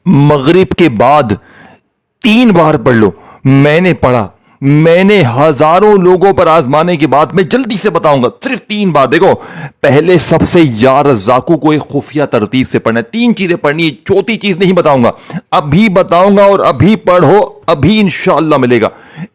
मगरिब के बाद 3 बार पढ़ लो। मैंने पढ़ा, मैंने हजारों लोगों पर आजमाने के बाद मैं जल्दी से बताऊंगा, सिर्फ 3 बार। देखो, पहले सबसे या रज़ाकू को एक खुफिया तरतीब से पढ़ना है। 3 चीजें पढ़नी है, चौथी चीज नहीं बताऊंगा, अभी बताऊंगा। और अभी पढ़ो, अभी इंशाअल्लाह मिलेगा,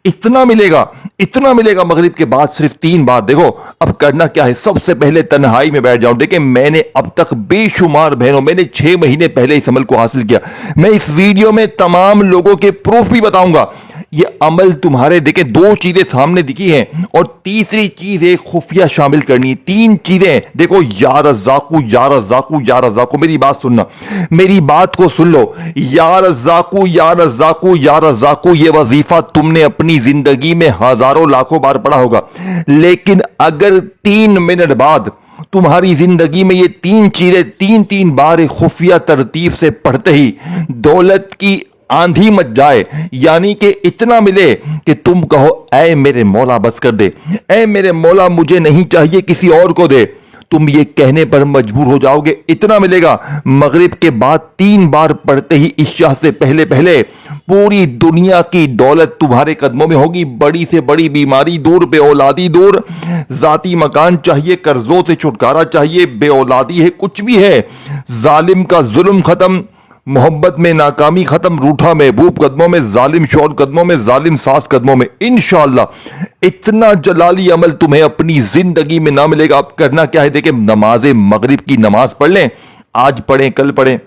इतना मिलेगा, इतना मिलेगा। मगरिब के बाद सिर्फ 3 बार। देखो अब करना क्या है, सबसे पहले तन्हाई में बैठ जाओ। देखिए, मैंने अब तक बेशुमार बहनों, मैंने 6 महीने पहले इस अमल को हासिल किया। मैं इस वीडियो में तमाम लोगों के प्रूफ भी बताऊंगा। ये अमल तुम्हारे, देखे 2 चीजें सामने दिखी हैं और तीसरी चीज एक खुफिया शामिल करनी है। 3 चीजें देखो, या रज़ाकू, या रज़ाकू, या रज़ाकू। मेरी बात सुनना, मेरी बात को सुन लो। या रज़ाकू, या रज़ाकू, या रज़ाकू, ये वजीफा तुमने अपनी जिंदगी में हजारों लाखों बार पढ़ा होगा, लेकिन अगर 3 मिनट बाद तुम्हारी जिंदगी में ये 3 चीजें 3 बार एक खुफिया तरतीब से पढ़ते ही दौलत की आंधी मच जाए, यानी कि इतना मिले कि तुम कहो, ऐ मेरे मौला बस कर दे, ऐ मेरे मौला मुझे नहीं चाहिए, किसी और को दे, तुम ये कहने पर मजबूर हो जाओगे। इतना मिलेगा। मगरिब के बाद 3 बार पढ़ते ही इशा से पहले पहले पूरी दुनिया की दौलत तुम्हारे कदमों में होगी। बड़ी से बड़ी बीमारी दूर, बेऔलादी दूर, जाती मकान चाहिए, कर्जों से छुटकारा चाहिए, बेऔलादी है, कुछ भी है, जालिम का जुल्म खत्म, मोहब्बत में नाकामी खत्म, रूठा महबूब कदमों में, जालिम शौहर कदमों में, जालिम सास कदमों में। इंशाअल्लाह इतना जलाली अमल तुम्हें अपनी जिंदगी में ना मिलेगा। अब करना क्या है, देखें, नमाज मगरिब की नमाज पढ़ लें, आज पढ़ें, कल पढ़ें।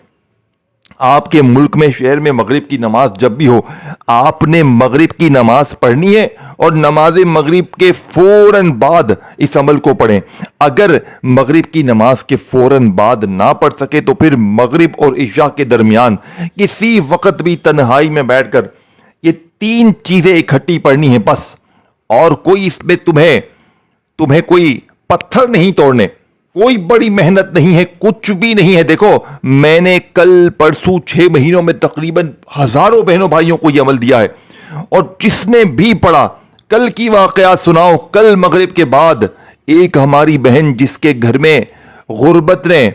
आपके मुल्क में, शहर में मगरिब की नमाज जब भी हो, आपने मगरिब की नमाज पढ़नी है और नमाज मगरिब के फौरन बाद इस अमल को पढ़ें। अगर मगरिब की नमाज के फौरन बाद ना पढ़ सके तो फिर मगरिब और इशा के दरमियान किसी वक्त भी तन्हाई में बैठकर ये 3 चीजें इकट्ठी पढ़नी है बस। और कोई इसमें तुम्हें कोई पत्थर नहीं तोड़ने, कोई बड़ी मेहनत नहीं है, कुछ भी नहीं है। देखो, मैंने कल परसों 6 महीनों में तकरीबन हजारों बहनों भाइयों को यह अमल दिया है। और जिसने भी पढ़ा, कल की वाकयात सुनाओ। कल मगरिब के बाद एक हमारी बहन, जिसके घर में गुर्बत ने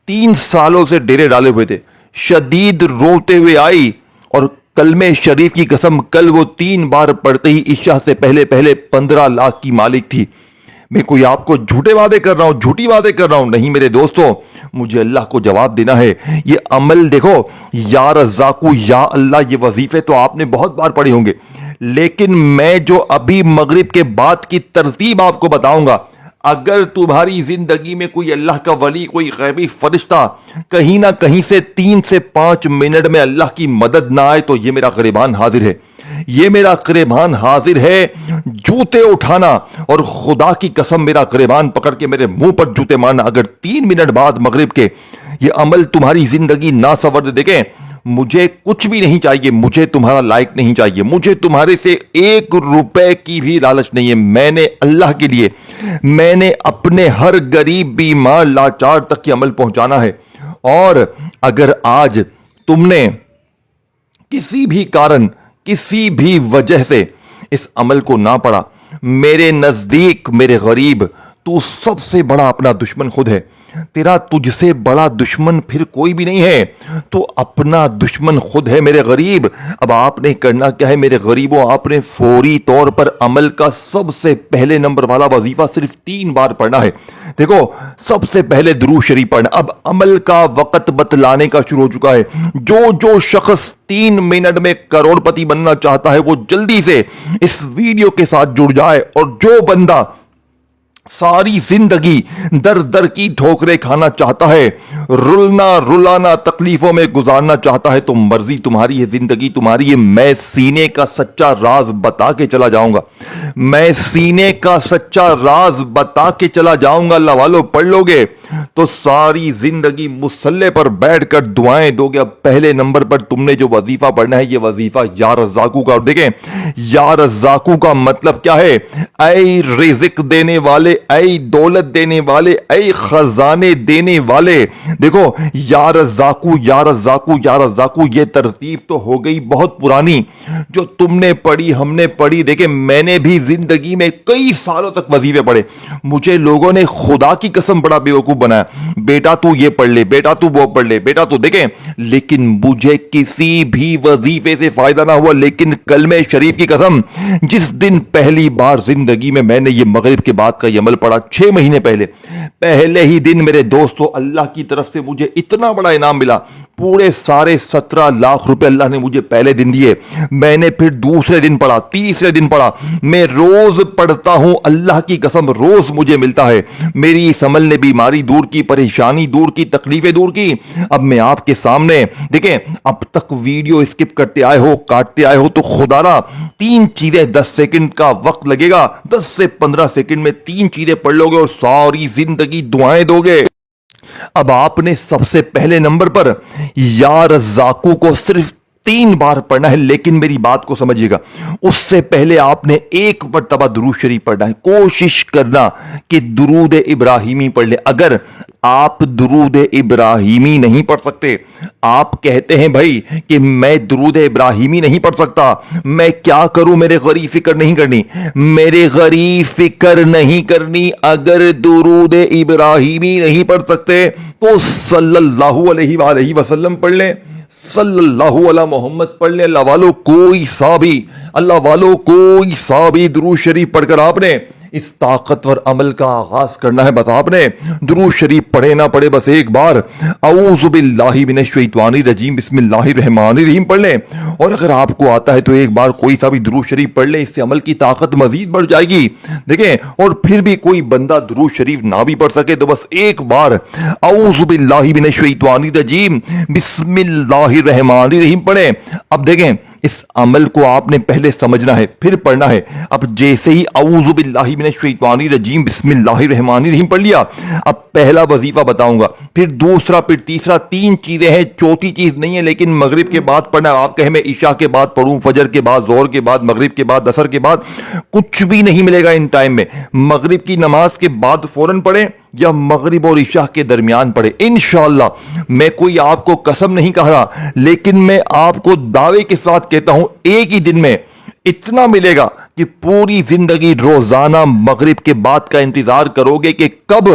3 सालों से डेरे डाले हुए थे, शदीद रोते हुए आई और कलमे शरीफ की कसम, कल वो 3 बार पढ़ते ही इशा से पहले पहले 15 लाख की मालिक थी। मैं कोई आपको झूठे वादे कर रहा हूं, झूठी वादे कर रहा हूं? नहीं मेरे दोस्तों, मुझे अल्लाह को जवाब देना है। ये अमल देखो, या रज़ाकू, या अल्लाह, ये वजीफे तो आपने बहुत बार पढ़े होंगे, लेकिन मैं जो अभी मगरिब के बाद की तरतीब आपको बताऊंगा, अगर तुम्हारी जिंदगी में कोई अल्लाह का वली, कोई गैबी फरिश्ता कहीं ना कहीं से 3 से 5 मिनट में अल्लाह की मदद ना आए, तो ये मेरा ग़रीबान हाजिर है, ये मेरा ग़रीबान हाजिर है जूते उठाना। और खुदा की कसम, मेरा ग़रीबान पकड़ के मेरे मुंह पर जूते मारना। अगर 3 मिनट बाद मगरिब के ये अमल तुम्हारी जिंदगी ना सवर दे, देखें, मुझे कुछ भी नहीं चाहिए, मुझे तुम्हारा लाइक नहीं चाहिए, मुझे तुम्हारे से 1 रुपए की भी लालच नहीं है। मैंने अल्लाह के लिए, मैंने अपने हर गरीब, बीमार, लाचार तक ये अमल पहुंचाना है। और अगर आज तुमने किसी भी कारण, किसी भी वजह से इस अमल को ना पढ़ा, मेरे नजदीक, मेरे गरीब, तू सबसे बड़ा अपना दुश्मन खुद है। तेरा तुझसे बड़ा दुश्मन फिर कोई भी नहीं है, तो अपना दुश्मन खुद है मेरे गरीब। अब आपने करना क्या है मेरे गरीबों, आपने फौरी तौर पर अमल का सबसे पहले नंबर वाला वजीफा सिर्फ 3 बार पढ़ना है। देखो, सबसे पहले दुरूद शरीफ पढ़ना। अब अमल का वक्त बतलाने का शुरू हो चुका है। जो शख्स 3 मिनट में करोड़पति बनना चाहता है, वो जल्दी से इस वीडियो के साथ जुड़ जाए। और जो बंदा सारी जिंदगी दर दर की ठोकरें खाना चाहता है, रुलना रुलाना तकलीफों में गुजारना चाहता है, तो मर्जी तुम्हारी है, जिंदगी तुम्हारी है। मैं सीने का सच्चा राज बता के चला जाऊंगा, मैं सीने का सच्चा राज बता के चला जाऊंगा। अल्लाह वालों, पढ़ लोगे तो सारी जिंदगी मुसल्ले पर बैठकर दुआएं दोगे। अब पहले नंबर पर तुमने जो वजीफा पढ़ना है, ये वजीफा या रज़ाकू का। और देखें, या रज़ाकू का मतलब क्या है? ऐ रिज़्क देने वाले, ऐ दौलत देने वाले, ऐ खजाने देने वाले। देखो, या रज़ाकू, या रज़ाकू, या रज़ाकू, ये तरतीब तो हो गई बहुत पुरानी, जो तुमने पढ़ी, हमने पढ़ी। देखें, मैंने भी पूरी जिंदगी में कई सालों तक वजीफे पढ़े। मुझे लोगों ने खुदा की कसम बड़ा बेवकूफ बनाया, बेटा तू ये पढ़ ले, बेटा तू वो पढ़ ले, बेटा तू देखें, लेकिन मुझे किसी भी वजीफे से फायदा ना हुआ। लेकिन कलमे शरीफ की कसम, जिस दिन पहली बार जिंदगी में मैंने ये मगरिब के बाद का ये अमल पढ़ा, 6 महीने पहले ही दिन मेरे दोस्तों अल्लाह की तरफ से मुझे इतना बड़ा इनाम मिला। पूरे सारे 17 लाख रुपए अल्लाह ने मुझे पहले दिन दिए। मैंने फिर दूसरे दिन पढ़ा, तीसरे दिन पढ़ा, मैं रोज पढ़ता हूं, अल्लाह की कसम रोज मुझे मिलता है। मेरी इस अमल ने बीमारी दूर की, परेशानी दूर की, तकलीफें दूर की। अब मैं आपके सामने देखें, अब तक वीडियो स्किप करते आए हो, काटते आए हो, तो खुदारा 3 चीजें 10 सेकंड का वक्त लगेगा, 10 से 15 सेकंड में 3 चीजें पढ़ लोगे और सारी जिंदगी दुआएं दोगे। अब आपने सबसे पहले नंबर पर या रज़्ज़ाक़ू को सिर्फ 3 बार पढ़ना है, लेकिन मेरी बात को समझिएगा, उससे पहले आपने एक मर्तबा दुरूद शरीफ पढ़ना है। कोशिश करना कि दुरूद इब्राहिमी पढ़ ले। अगर आप दुरूद इब्राहिमी नहीं पढ़ सकते, आप कहते हैं भाई कि मैं दुरूद इब्राहिमी नहीं पढ़ सकता, मैं क्या करूं, मेरे गरीब फिक्र नहीं करनी, मेरे गरीब फिक्र नहीं करनी, अगर दुरूद इब्राहिमी नहीं पढ़ सकते तो सल्लल्लाहु अलैहि वसल्लम पढ़ लें, सल्लल्लाहु अला मोहम्मद पढ़ ले। अल्लाह वालों कोई सा भी दुरूद शरीफ पढ़कर आपने इस ताकतवर अमल का आगाज करना है। बस आपने दुरूद शरीफ पढ़े ना पढ़े, बस एक बार औज़ु बिल्लाहि मिनश शैतानिर रजीम बिस्मिल्लाहिर रहमानिर रहीम पढ़ लें। और अगर आपको आता है तो एक बार कोई सा भी दुरूद शरीफ पढ़ ले, इससे अमल की ताकत मजीद बढ़ जाएगी। देखें, और फिर भी कोई बंदा दुरूद शरीफ ना भी पढ़ सके तो बस एक बार औज़ु बिल्लाहि मिनश शैतानिर रजीम बिस्मिल्लाहिर रहमानिर रहीम पढ़ें। अब देखें, इस अमल को आपने पहले समझना है, फिर पढ़ना है। अब जैसे ही औज़ु बिल्लाहि मिनश शैतानिर रजीम बिस्मिल्लाहिर रहमानिर रहीम पढ़ लिया, अब पहला वजीफा बताऊंगा, फिर दूसरा, फिर तीसरा। 3 चीजें हैं, चौथी चीज नहीं है, लेकिन मगरिब के बाद पढ़ना। आप कहें मैं ईशा के बाद पढ़ूं, फजर के बाद, जोहर के बाद, मगरिब के बाद, असर के बाद, कुछ भी नहीं मिलेगा इन टाइम में। मगरिब की नमाज के बाद फौरन पढ़ें या मगरिब और इशा के दरमियान पढ़े, इंशाअल्लाह। मैं कोई आपको कसम नहीं कह रहा, लेकिन मैं आपको दावे के साथ कहता हूं, एक ही दिन में इतना मिलेगा कि पूरी जिंदगी रोजाना मगरिब के बाद का इंतजार करोगे कि कब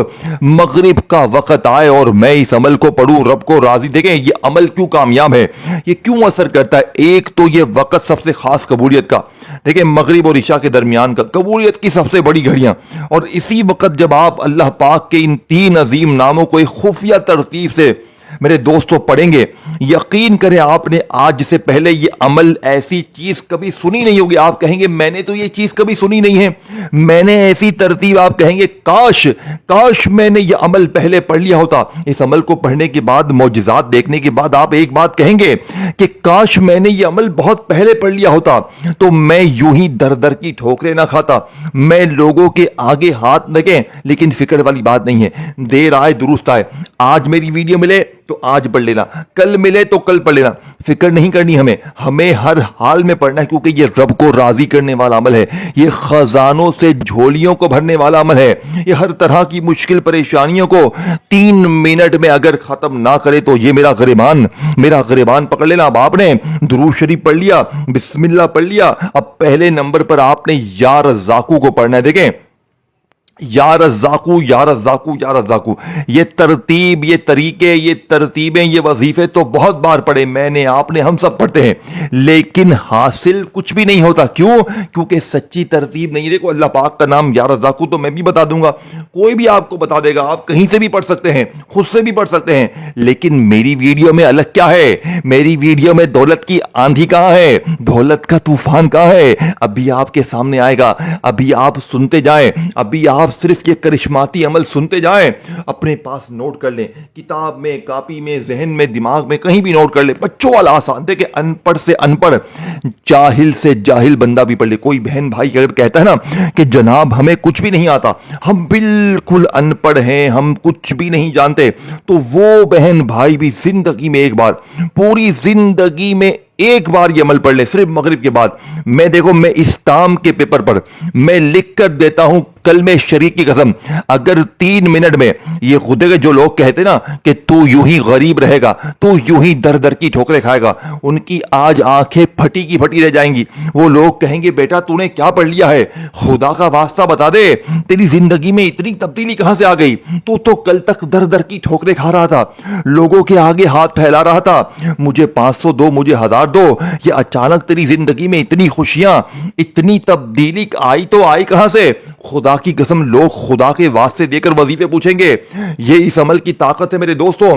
मगरिब का वक्त आए और मैं इस अमल को पढ़ूं, रब को राजी। देखें, ये अमल क्यों कामयाब है, ये क्यों असर करता है। एक तो ये वक्त सबसे खास कबूलियत का, देखिए मगरिब और इशा के दरमियान का, कबूलियत की सबसे बड़ी घड़ियां। और इसी वक्त जब आप अल्लाह पाक के इन 3 अजीम नामों को एक खुफिया तरतीब से मेरे दोस्तों पढ़ेंगे, यकीन करें आपने आज से पहले ये अमल, ऐसी चीज कभी सुनी नहीं होगी। आप कहेंगे मैंने तो ये चीज कभी सुनी नहीं है, मैंने ऐसी तरतीब, आप कहेंगे काश मैंने ये अमल पहले पढ़ लिया होता। इस अमल को पढ़ने के बाद, मौजिज़ात देखने के बाद आप एक बात कहेंगे कि काश मैंने ये अमल बहुत पहले पढ़ लिया होता, तो मैं यूं ही दर दर की ठोकरें ना खाता, मैं लोगों के आगे हाथ लगे। लेकिन फिक्र वाली बात नहीं है, देर आए दुरुस्त आए। आज मेरी वीडियो मिले तो आज पढ़ लेना, कल मिले तो कल पढ़ लेना, फिक्र नहीं करनी। हमें हर हाल में पढ़ना है, क्योंकि ये रब को राजी करने वाला अमल है, ये खजानों से झोलियों को भरने वाला अमल है। ये हर तरह की मुश्किल परेशानियों को 3 मिनट में अगर खत्म ना करे तो ये मेरा गिरबान पकड़ लेना। अब आपने दुरूद शरीफ पढ़ लिया, बिस्मिल्लाह पढ़ लिया, अब पहले नंबर पर आपने या रज़्ज़ाक़ू को पढ़ना है। देखें, या रज़्ज़ाक़ू, या रज़्ज़ाक़ू, या रज़्ज़ाक़ू, ये तरतीब, ये तरीके, ये तरतीबें, ये वजीफे तो बहुत बार पढ़े मैंने, आपने, हम सब पढ़ते हैं, लेकिन हासिल कुछ भी नहीं होता। क्यों? क्योंकि सच्ची तरतीब नहीं। देखो, अल्लाह पाक का नाम या रज़्ज़ाक़ू तो मैं भी बता दूंगा, कोई भी आपको बता देगा, आप कहीं से भी पढ़ सकते हैं, खुद से भी पढ़ सकते हैं, लेकिन मेरी वीडियो में अलग क्या है, मेरी वीडियो में दौलत की आंधी कहां है, दौलत का तूफान कहां है, अभी आपके सामने आएगा। अभी आप सुनते जाएं, अभी आप सिर्फ ये करिश्माती अमल सुनते जाएं, अपने पास नोट कर लें, किताब में, कॉपी में, जहन में, दिमाग में, कहीं भी नोट कर ले। बच्चों वाला आसान। देखिए, अनपढ़ से अनपढ़, जाहिल से जाहिल बंदा भी पढ़ ले। कोई बहन भाई अगर कहता है ना कि जनाब हमें कुछ भी नहीं आता, हम बिल्कुल अनपढ़ हैं, हम कुछ भी नहीं जानते, तो वो बहन भाई भी जिंदगी में एक बार, पूरी जिंदगी में एक बार ये अमल पढ़ ले, सिर्फ मगरिब के बाद। मैं इस टार्म के पेपर पर मैं लिख कर देता हूं کلمے شریف کی قسم اگر 3 منٹ میں یہ خودے کے جو لوگ کہتے نا کہ تو یوں ہی غریب رہے گا, تو یوں ہی در در کی ٹھوکریں کھائے گا, ان کی آج آنکھیں پھٹی کی پھٹی رہ جائیں گی. وہ لوگ کہیں گے بیٹا تو نے کیا پڑھ لیا ہے, خدا کا واسطہ بتا دے تیری زندگی میں اتنی تبدیلی کہاں سے آ گئی, تو کل تک در در کی ٹھوکریں کھا رہا تھا, لوگوں کے آگے ہاتھ پھیلا رہا تھا, مجھے 500 دو, مجھے 1000 دو, یہ اچانک تیری زندگی میں اتنی خوشیاں, اتنی تبدیلی آئی تو آئی کہاں سے؟ خدا کی قسم لوگ خدا کے واسطے دے کر وظیفے پوچھیں گے. یہ اس عمل کی طاقت ہے میرے دوستوں.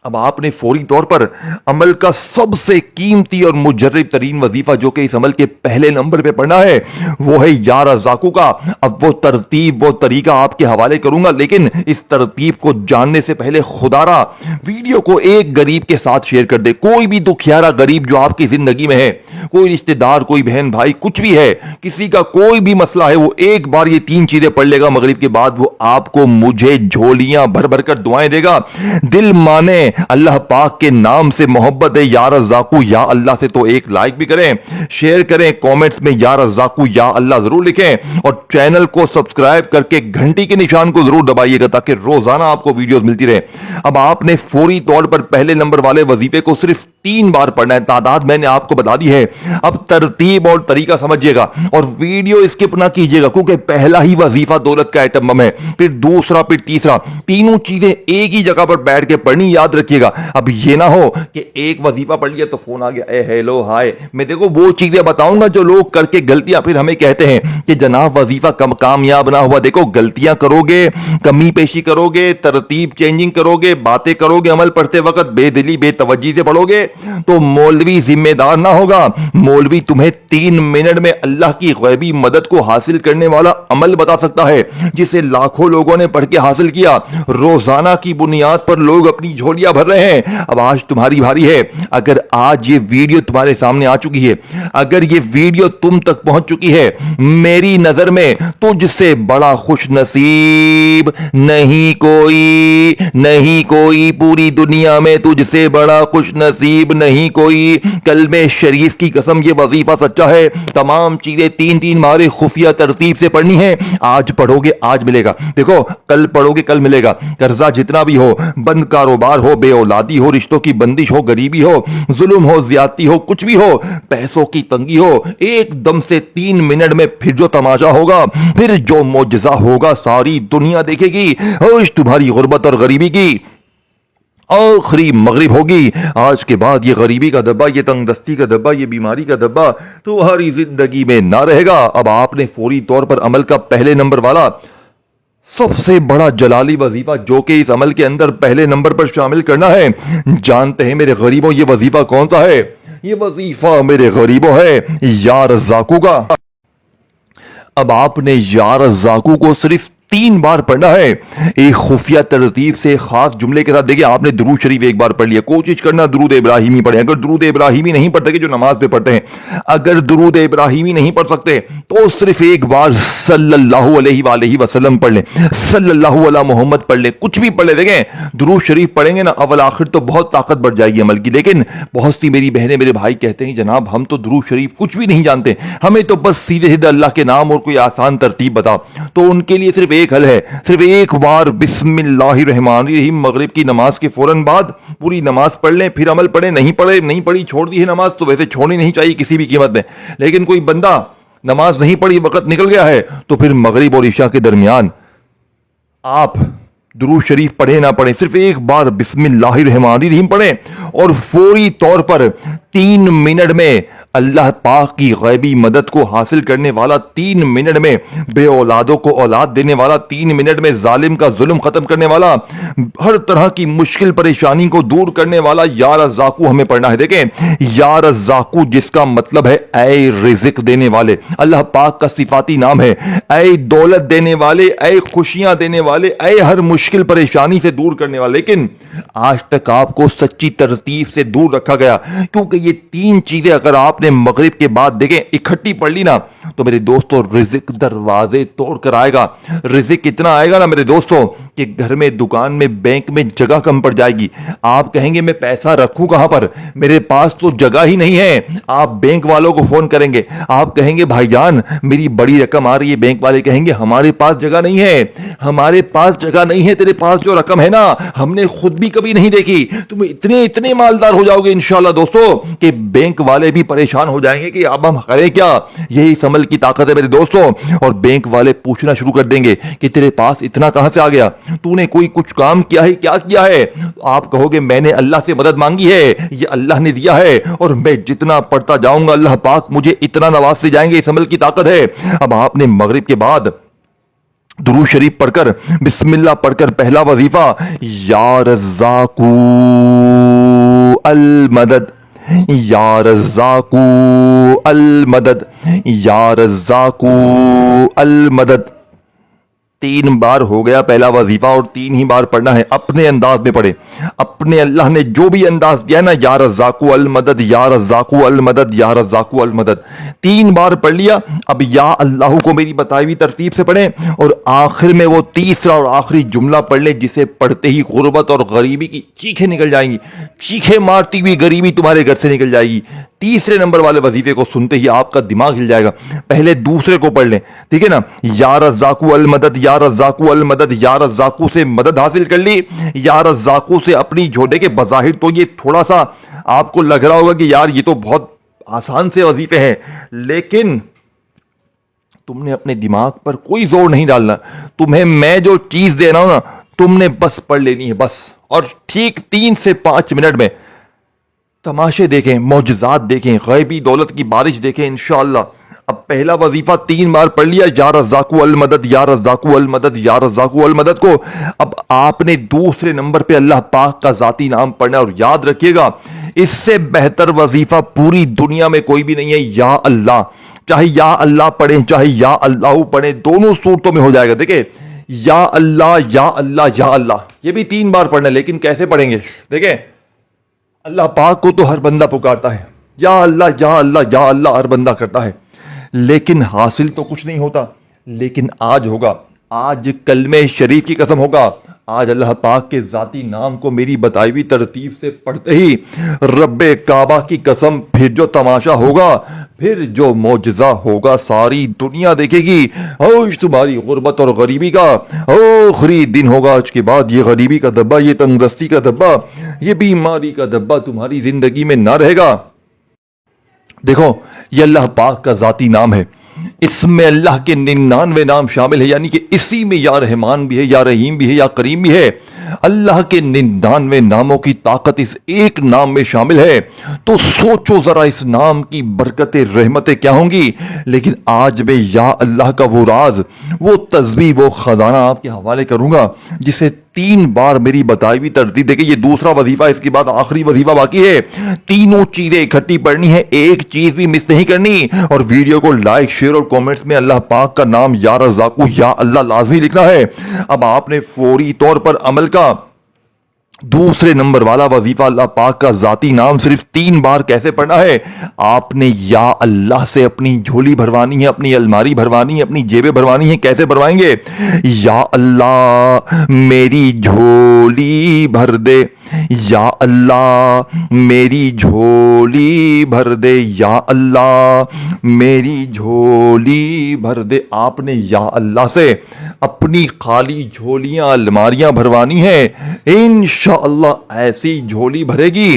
اب آپ نے فوری طور پر عمل کا سب سے قیمتی اور مجرب ترین وظیفہ جو کہ اس عمل کے پہلے نمبر پہ پڑھنا ہے وہ ہے یا رزاقو کا. اب وہ ترتیب وہ طریقہ آپ کے حوالے کروں گا, لیکن اس ترتیب کو جاننے سے پہلے خدا را ویڈیو کو ایک غریب کے ساتھ شیئر کر دے. کوئی بھی دکھیارا غریب جو آپ کی زندگی میں ہے, کوئی رشتہ دار, کوئی بہن بھائی, کچھ بھی ہے, کسی کا کوئی بھی مسئلہ ہے, وہ ایک بار یہ 3 چیزیں پڑھ لے گا مغرب کے بعد, وہ آپ کو مجھے جھولیاں بھر بھر کر دعائیں دے گا. دل مانے اللہ پاک کے نام سے محبت ہے یا رزاقو یا اللہ سے تو ایک لائک بھی کریں, شیئر کریں, کومنٹس میں یا رزاقو یا اللہ ضرور لکھیں, اور چینل کو سبسکرائب کر کے گھنٹی کے نشان کو ضرور دبائیے گا تاکہ روزانہ آپ کو ویڈیوز ملتی رہے. اب آپ نے فوری طور پر پہلے نمبر والے وظیفے کو صرف 3 بار پڑھنا ہے. تعداد میں نے آپ کو بتا دی ہے, اب ترتیب اور طریقہ سمجھیے گا اور ویڈیو اسکپ نہ کیجیے گا, کیونکہ پہلا ہی وظیفہ دولت کا ایٹم بم ہے, پھر دوسرا, پھر تیسرا, تینوں چیزیں ایک ہی جگہ پر بیٹھ کے پڑھنی, یاد رکھیے گا. اب یہ نہ ہو کہ ایک وظیفہ پڑھ لیا تو فون آ گیا, اے ہیلو ہائے, میں دیکھو وہ چیزیں بتاؤں گا جو لوگ کر کے غلطیاں پھر ہمیں کہتے ہیں کہ جناب وظیفہ کامیاب نہ ہوا. دیکھو غلطیاں کرو گے, کمی پیشی کرو گے, ترتیب چینجنگ کرو گے, باتیں کرو گے عمل پڑھتے وقت بے دلی بے توجہی سے پڑھو گے تو مولوی ذمہ دار نہ ہوگا. مولوی تمہیں 3 منٹ میں اللہ کی غیبی مدد کو حاصل کرنے والا عمل بتا سکتا ہے جسے لاکھوں لوگوں نے پڑھ کے حاصل کیا. روزانہ کی بنیاد پر لوگ اپنی جھولیاں بھر رہے ہیں. اب آج تمہاری بھاری ہے. اگر آج یہ ویڈیو تمہارے سامنے آ چکی ہے, اگر یہ ویڈیو تم تک پہنچ چکی ہے, میری نظر میں تجھ سے بڑا خوش نصیب نہیں کوئی, نہیں کوئی, پوری دنیا میں تجھ سے بڑا خوش نصیب نہیں کوئی. کلمے شریف کی قسم یہ وظیفہ سچا ہے. تمام چیزیں 3 مارے خفیہ ترتیب سے پڑھنی ہے. آج پڑھو گے آج ملے گا, دیکھو کل پڑھو گے کل ملے گا. قرضہ جتنا بھی ہو, بند کاروبار ہو, بے اولادی ہو, رشتوں کی بندش ہو, غریبی ہو, ظلم ہو, زیادتی ہو, کچھ بھی ہو, پیسوں کی تنگی ہو, ایک دم سے 3 منٹ میں پھر جو تماشا ہوگا, پھر جو معجزہ ہوگا ساری دنیا دیکھے گی. ہوش تمہاری غربت اور غریبی کی آخری مغرب ہوگی. آج کے بعد یہ غریبی کا دبا, یہ تنگ دستی کا دبا, یہ بیماری کا دبا تمہاری زندگی میں نہ رہے گا. اب آپ نے فوری طور پر عمل کا پہلے نمبر والا سب سے بڑا جلالی وظیفہ جو کہ اس عمل کے اندر پہلے نمبر پر شامل کرنا ہے. جانتے ہیں میرے غریبوں یہ وظیفہ کون سا ہے؟ یہ وظیفہ میرے غریبوں ہے یا رزاقو کا. اب آپ نے یا رزاقو کو صرف 3 بار پڑھنا ہے, ایک خفیہ ترتیب سے خاص جملے کے ساتھ. دیکھیں آپ نے درود شریف ایک بار پڑھ لیا, کوشش کرنا درود ابراہیمی پڑھیں. اگر درود ابراہیمی نہیں پڑھ سکے, جو نماز پہ پڑھتے ہیں, اگر درود ابراہیمی نہیں پڑھ سکتے تو صرف ایک بار صلی اللہ علیہ وآلہ وسلم پڑھ لیں, صلی اللہ علی محمد پڑھ لیں, کچھ بھی پڑھ لیں. دیکھیں درود شریف پڑھیں گے نا اول آخر تو بہت طاقت بڑھ جائے گی عمل کی. لیکن بہت سی میری بہنیں میرے بھائی کہتے ہیں جناب ہم تو درود شریف کچھ بھی نہیں جانتے, ہمیں تو بس سیدھے سیدھے اللہ کے نام اور کوئی آسان ترتیب بتاؤ. تو ان کے لیے صرف ایک حل ہے, صرف ایک بار بسم اللہ الرحمن الرحیم مغرب کی نماز کے فوراً بعد پوری نماز پڑھ لیں, پھر عمل پڑھیں. نہیں پڑھی چھوڑ دی ہے نماز, تو ویسے چھوڑنی نہیں چاہیے کسی بھی قیمت میں. لیکن کوئی بندہ نماز نہیں پڑھی, وقت نکل گیا ہے, تو پھر مغرب اور عشاء کے درمیان آپ درود شریف پڑھیں نہ پڑھیں, صرف ایک بار بسم اللہ الرحمن الرحیم پڑھیں اور فوری طور پر 3 منٹ میں اللہ پاک کی غیبی مدد کو حاصل کرنے والا, 3 منٹ میں بے اولادوں کو اولاد دینے والا, 3 منٹ میں ظالم کا ظلم ختم کرنے والا, ہر طرح کی مشکل پریشانی کو دور کرنے والا یا رزاقو ہمیں پڑھنا ہے. دیکھیں یا رزاقو جس کا مطلب ہے اے رزق دینے والے, اللہ پاک کا صفاتی نام ہے. اے دولت دینے والے, اے خوشیاں دینے والے, اے ہر मुश्किल परेशानी से दूर करने वाला, लेकिन आज तक आपको सच्ची तरतीब से दूर रखा गया, क्योंकि ये तीन चीजें अगर आपने मगरिब के बाद देखें इकट्ठी पढ़ ली ना, तो मेरे दोस्तों रिज़्क दरवाजे तोड़ कर आएगा। रिज़्क इतना आएगा ना मेरे दोस्तों कि घर में, दुकान में, बैंक में जगह कम पड़ जाएगी। आप कहेंगे मैं पैसा रखूं कहां पर, मेरे पास तो जगह ही नहीं है। आप बैंक वालों को फोन करेंगे, आप कहेंगे भाईजान मेरी बड़ी रकम आ रही है, बैंक वाले कहेंगे हमारे पास जगह नहीं है, हमारे पास जगह नहीं है, तेरे पास जो रकम है ना हमने खुद भी कभी नहीं देखी। तुम इतने इतने मालदार हो जाओगे इंशाल्लाह दोस्तों कि बैंक वाले भी परेशान हो जाएंगे कि अब हम करें क्या। यही समल की ताकत है मेरे दोस्तों। और बैंक वाले पूछना शुरू कर देंगे कि तेरे पास इतना कहां से आ गया, तूने कोई कुछ काम किया है, क्या किया है। आप कहोगे मैंने अल्लाह से मदद मांगी है, ये अल्लाह ने दिया है, और मैं जितना पढ़ता जाऊंगा अल्लाह पाक मुझे इतना नवाजते जाएंगे। इस अमल की ताकत है। अब आपने मगरिब के बाद दुरूद शरीफ पढ़कर, बिस्मिल्लाह पढ़कर पहला वजीफा, या रज़्ज़ाकू अल मदद, या रज़्ज़ाकू अल मदद, या रज़्ज़ाकू अल मदद, 3 बार हो गया पहला वजीफा, और 3 ही बार पढ़ना है। अपने अंदाज में पढ़े, अपने अल्लाह ने जो भी अंदाज दिया है ना, या रज़्ज़ाकू अल मदद, या रज़्ज़ाकू अल मदद, या रज़्ज़ाकू अल मदद, 3 बार पढ़ लिया। अब या अल्लाह को मेरी बताई हुई तरतीब से पढ़ें, और आखिर में वो तीसरा और आखिरी जुमला पढ़ लें जिसे पढ़ते ही गुर्बत और गरीबी की चीखें निकल जाएंगी। चीखें मारती हुई गरीबी तुम्हारे घर से निकल जाएगी। तीसरे नंबर वाले वजीफे को सुनते ही आपका दिमाग हिल जाएगा। पहले दूसरे को पढ़ लें, ठीक है ना, या रज़्ज़ाकू अल मदद, या रज़्ज़ाकू अल मदद, या रज़्ज़ाकू से मदद हासिल कर ली, या रज़्ज़ाकू से अपनी झोटे के बज़ाहिर तो ये थोड़ा सा आपको लग रहा होगा कि यार ये तो बहुत आसान से वजीफे हैं, लेकिन तुमने अपने दिमाग पर कोई जोर नहीं डालना। तुम्हें मैं जो चीज दे रहा हूं ना, तुमने बस पढ़ लेनी है बस। और ठीक 3 से 5 मिनट में तमाशे देखें, मौजज़ात देखें, गैबी दौलत की बारिश देखें इंशाअल्लाह। अब पहला वजीफा 3 बार पढ़ लिया, या रज़्ज़ाकू अल मदद, या रज़्ज़ाकू अल मदद, या रज़्ज़ाकू अल मदद को। अब आपने दूसरे नंबर पे अल्लाह पाक का जाती नाम पढ़ना है। और याद रखिएगा इससे बेहतर वजीफा पूरी दुनिया में कोई भी नहीं है। या अल्लाह, चाहे या अल्लाह पढ़े चाहे या अल्लाह पढ़े, दोनों सूरतों में हो जाएगा। देखिए या अल्लाह, या अल्लाह, या अल्लाह, ये भी 3 बार पढ़ना है, लेकिन कैसे पढ़ेंगे। देखें अल्लाह पाक को तो हर बंदा पुकारता है, या अल्लाह, या अल्लाह, या अल्लाह हर बंदा करता है, लेकिन हासिल तो कुछ नहीं होता। लेकिन आज होगा, आज कलमे शरीफ की कसम होगा, आज अल्लाह पाक के जाती नाम को मेरी बताई हुई तरतीब से पढ़ते ही रब्बे काबा की कसम, फिर जो तमाशा होगा, फिर जो मौजज़ा होगा, सारी दुनिया देखेगी। आज तुम्हारी गुर्बत और गरीबी का आखिरी दिन होगा। आज के बाद ये गरीबी का धब्बा, ये तंगदस्ती का धब्बा, ये बीमारी का धब्बा तुम्हारी जिंदगी में ना रहेगा। देखो ये अल्लाह पाक का जाती नाम है, इसमें अल्लाह के 99 नाम शामिल है, यानी कि इसी में या रहमान भी है, या रहीम भी है, या करीम भी है। अल्लाह के 99 नामों की ताकत इस एक नाम में शामिल है। तो सोचो जरा इस नाम की बरकतें, रहमतें क्या होंगी। लेकिन आज मैं या अल्लाह का वो राज, वो तस्बीह, वो खजाना आपके हवाले करूंगा जिसे 3 बार मेरी बताई हुई तरतीब। देखिए ये दूसरा वजीफा, इसके बाद आखिरी वजीफा बाकी है। तीनों चीजें इकट्ठी पढ़नी है, एक चीज भी मिस नहीं करनी। और वीडियो को लाइक, शेयर और कमेंट्स में अल्लाह पाक का नाम या रज़्ज़ाकू या अल्लाह लाजमी लिखना है। अब आपने फौरी तौर पर अमल का दूसरे नंबर वाला वजीफा, अल्लाह पाक का जाती नाम सिर्फ 3 बार कैसे पढ़ना है। आपने या अल्लाह से अपनी झोली भरवानी है, अपनी अलमारी भरवानी है, अपनी जेबें भरवानी है। कैसे भरवाएंगे। या अल्लाह मेरी झोली भर दे, या अल्लाह मेरी झोली भर दे, या अल्लाह मेरी झोली भर दे। आपने या अल्लाह से अपनी खाली झोलियां, अलमारियां भरवानी है। इंशाअल्लाह ऐसी झोली भरेगी,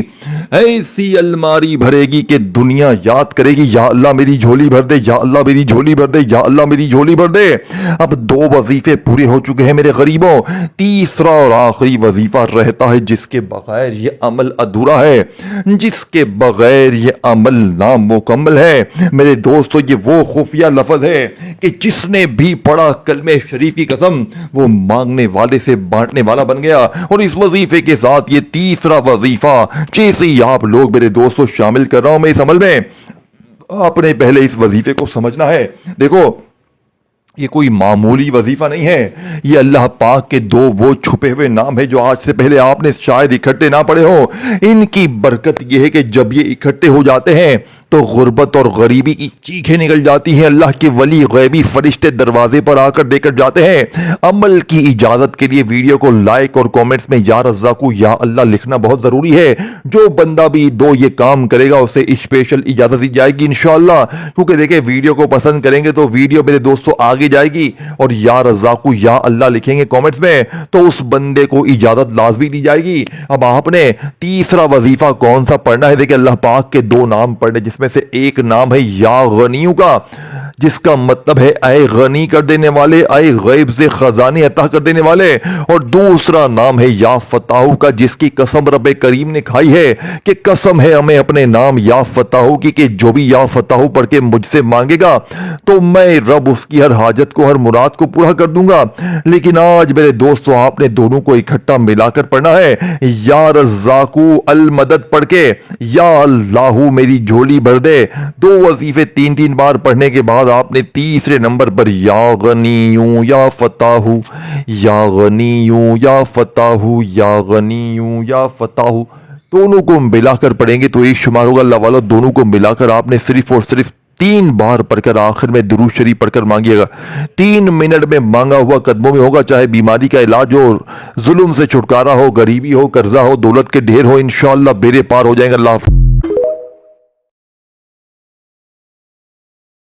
ऐसी अलमारी भरेगी कि दुनिया याद करेगी, या अल्लाह मेरी झोली भर दे, या अल्लाह मेरी झोली भर दे, या अल्लाह मेरी झोली भर दे। अब 2 वजीफे पूरे हो चुके हैं मेरे गरीबों। तीसरा और आखिरी वजीफा रहता है जिसके बगैर ये अमल अधूरा है, जिसके बगैर ये अमल नामुकम्मल है। मेरे दोस्तों ये वो खुफिया लफ्ज है कि जिसने भी पढ़ा कलमे शरीफ की कसम, वो मांगने वाले से बांटने वाला बन गया। और इस वजीफे के साथ ये तीसरा वजीफा जैसे ही आप लोग मेरे दोस्तों शामिल कर रहा हूं मैं इस अमल में, आपने पहले इस वजीफे को समझना है। देखो یہ کوئی معمولی وظیفہ نہیں ہے، یہ اللہ پاک کے دو وہ چھپے ہوئے نام ہے جو آج سے پہلے آپ نے شاید اکٹھے نہ پڑھے ہو۔ ان کی برکت یہ ہے کہ جب یہ اکٹھے ہو جاتے ہیں تو غربت اور غریبی کی چیخیں نکل جاتی ہیں، اللہ کے ولی غیبی فرشتے دروازے پر آ کر دے کر جاتے ہیں۔ عمل کی اجازت کے لیے ویڈیو کو لائک اور کومنٹس میں یا رزاقو یا اللہ لکھنا بہت ضروری ہے۔ جو بندہ بھی یہ کام کرے گا اسے اسپیشل اجازت دی جائے گی انشاءاللہ، کیونکہ دیکھیں ویڈیو کو پسند کریں گے تو ویڈیو میرے دوستوں آگے جائے گی، اور یا رزاقو یا اللہ لکھیں گے کومنٹس میں تو اس بندے کو اجازت لازمی دی جائے گی۔ اب آپ نے تیسرا وظیفہ کون سا پڑھنا ہے؟ دیکھیں اللہ پاک کے دو نام پڑھنے، جس میں سے ایک نام ہے یا غنیوں کا، جس کا مطلب ہے اے غنی کر دینے والے، اے غیب سے خزانے عطا کر دینے والے، اور دوسرا نام ہے یا فتاحو کا، جس کی قسم رب کریم نے کھائی ہے کہ قسم ہے ہمیں اپنے نام یا فتاحو کی کہ جو بھی یا فتاحو پڑھ کے مجھ سے مانگے گا تو میں رب اس کی ہر حاجت کو، ہر مراد کو پورا کر دوں گا۔ لیکن آج میرے دوستو آپ نے دونوں کو اکٹھا ملا کر پڑھنا ہے، یا رزاقو المدد پڑھ کے یا اللہ میری جھولی بھر دے۔ دو وظیفے تین تین بار پڑھنے کے بعد آپ نے تیسرے نمبر پر یا غنیوں یا فتاحو، یا غنیوں یا فتاحو، یا غنیوں یا فتاحو، دونوں کو ملا کر پڑھیں گے تو ایک شمار ہوگا اللہ والا۔ دونوں کو ملا کر آپ نے صرف اور صرف 3 بار پڑھ کر آخر میں درود شریف پڑھ کر مانگیے گا۔ 3 منٹ میں مانگا ہوا قدموں میں ہوگا، چاہے بیماری کا علاج ہو، ظلم سے چھٹکارا ہو، غریبی ہو، قرضہ ہو، دولت کے ڈھیر ہو، انشاءاللہ بیڑے پار ہو جائیں گے۔ اللہ حافظ۔